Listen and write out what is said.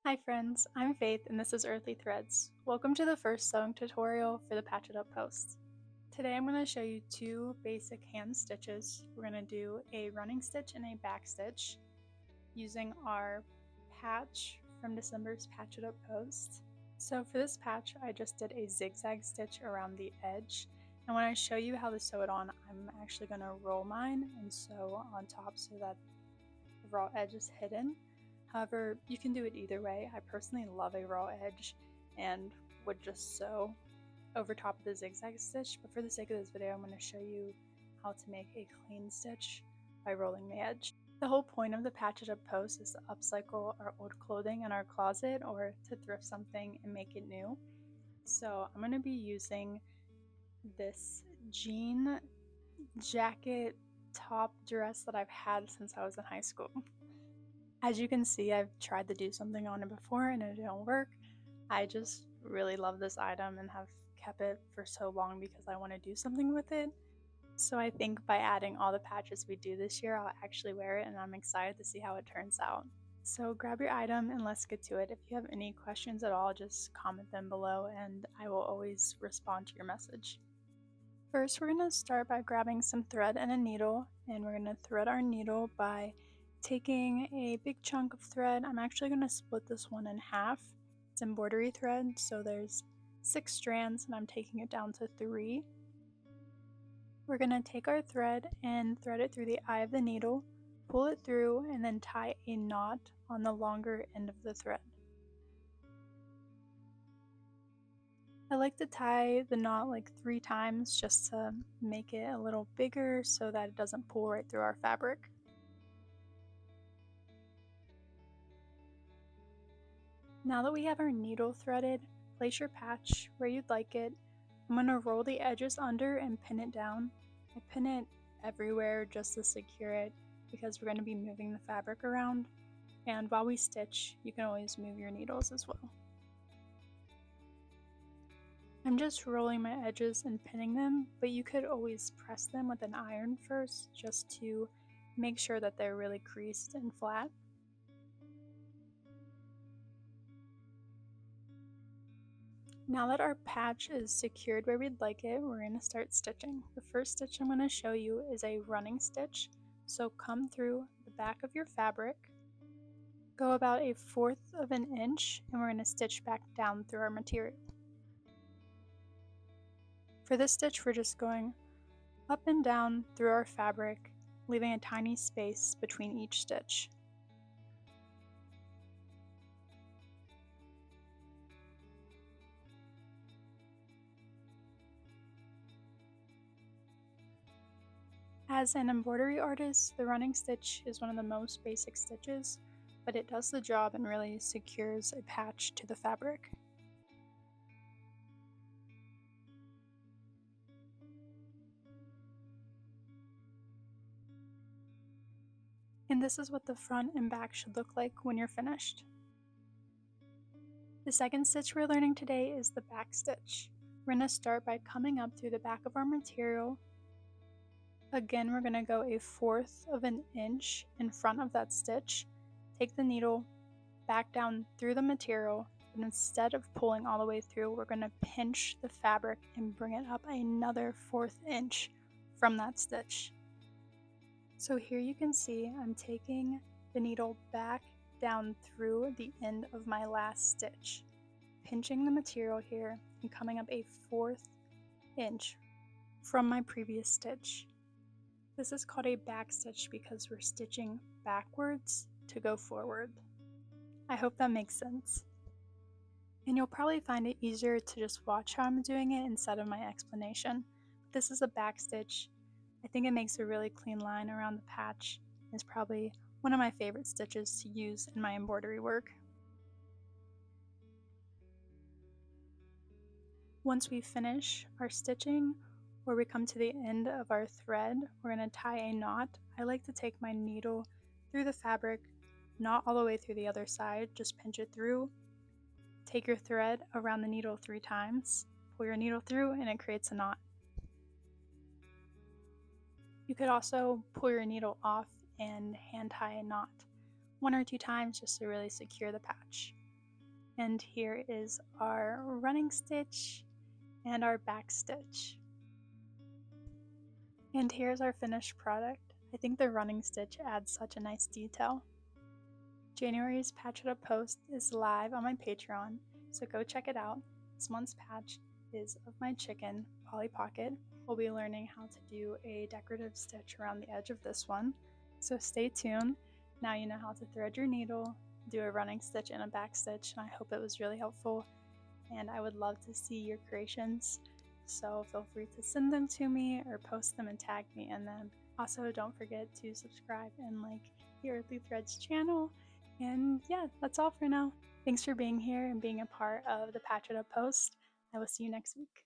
Hi friends, I'm Faith and this is Earthly Threads. Welcome to the first sewing tutorial for the Patch It Up post. Today I'm going to show you two basic hand stitches. We're going to do a running stitch and a back stitch using our patch from December's Patch It Up post. So for this patch I just did a zigzag stitch around the edge, and when I show you how to sew it on, I'm actually going to roll mine and sew on top so that the raw edge is hidden. However, you can do it either way. I personally love a raw edge and would just sew over top of the zigzag stitch, but for the sake of this video I'm going to show you how to make a clean stitch by rolling the edge. The whole point of the Patch It Up post is to upcycle our old clothing in our closet or to thrift something and make it new. So I'm going to be using this jean jacket top dress that I've had since I was in high school. As you can see, I've tried to do something on it before and it didn't work. I just really love this item and have kept it for so long because I want to do something with it. So I think by adding all the patches we do this year, I'll actually wear it and I'm excited to see how it turns out. So grab your item and let's get to it. If you have any questions at all, just comment them below and I will always respond to your message. First, we're going to start by grabbing some thread and a needle, and we're going to thread our needle by taking a big chunk of thread. I'm actually going to split this one in half. It's embroidery thread, so there's 6 strands and I'm taking it down to 3. We're going to take our thread and thread it through the eye of the needle, pull it through, and then tie a knot on the longer end of the thread. I like to tie the knot like 3 times just to make it a little bigger so that it doesn't pull right through our fabric. Now that we have our needle threaded, place your patch where you'd like it. I'm going to roll the edges under and pin it down. I pin it everywhere just to secure it because we're going to be moving the fabric around. And while we stitch, you can always move your needles as well. I'm just rolling my edges and pinning them, but you could always press them with an iron first just to make sure that they're really creased and flat. Now that our patch is secured where we'd like it, we're going to start stitching. The first stitch I'm going to show you is a running stitch. So come through the back of your fabric, go about 1/4 of an inch, and we're going to stitch back down through our material. For this stitch, we're just going up and down through our fabric, leaving a tiny space between each stitch. As an embroidery artist, the running stitch is one of the most basic stitches, but it does the job and really secures a patch to the fabric. And this is what the front and back should look like when you're finished. The second stitch we're learning today is the back stitch. We're going to start by coming up through the back of our material. Again, we're going to go 1/4 of an inch in front of that stitch. Take the needle back down through the material, and instead of pulling all the way through, we're going to pinch the fabric and bring it up another 1/4 inch from that stitch. So here you can see I'm taking the needle back down through the end of my last stitch, pinching the material here and coming up 1/4 inch from my previous stitch. This is called a back stitch because we're stitching backwards to go forward. I hope that makes sense. And you'll probably find it easier to just watch how I'm doing it instead of my explanation. This is a back stitch. I think it makes a really clean line around the patch. It's probably one of my favorite stitches to use in my embroidery work. Once we finish our stitching, where we come to the end of our thread, we're going to tie a knot. I like to take my needle through the fabric, not all the way through the other side, just pinch it through. Take your thread around the needle 3 times, pull your needle through, and it creates a knot. You could also pull your needle off and hand tie a knot 1 or 2 times just to really secure the patch. And here is our running stitch and our back stitch. And here's our finished product. I think the running stitch adds such a nice detail. January's Patch It Up post is live on my Patreon, so go check it out. This month's patch is of my chicken, Polly Pocket. We'll be learning how to do a decorative stitch around the edge of this one, so stay tuned. Now you know how to thread your needle, do a running stitch and a back stitch, and I hope it was really helpful, and I would love to see your creations, so feel free to send them to me or post them and tag me in them. Also, don't forget to subscribe and like the Earthly Threads channel. And yeah, that's all for now. Thanks for being here and being a part of the Patch It Up post. I will see you next week.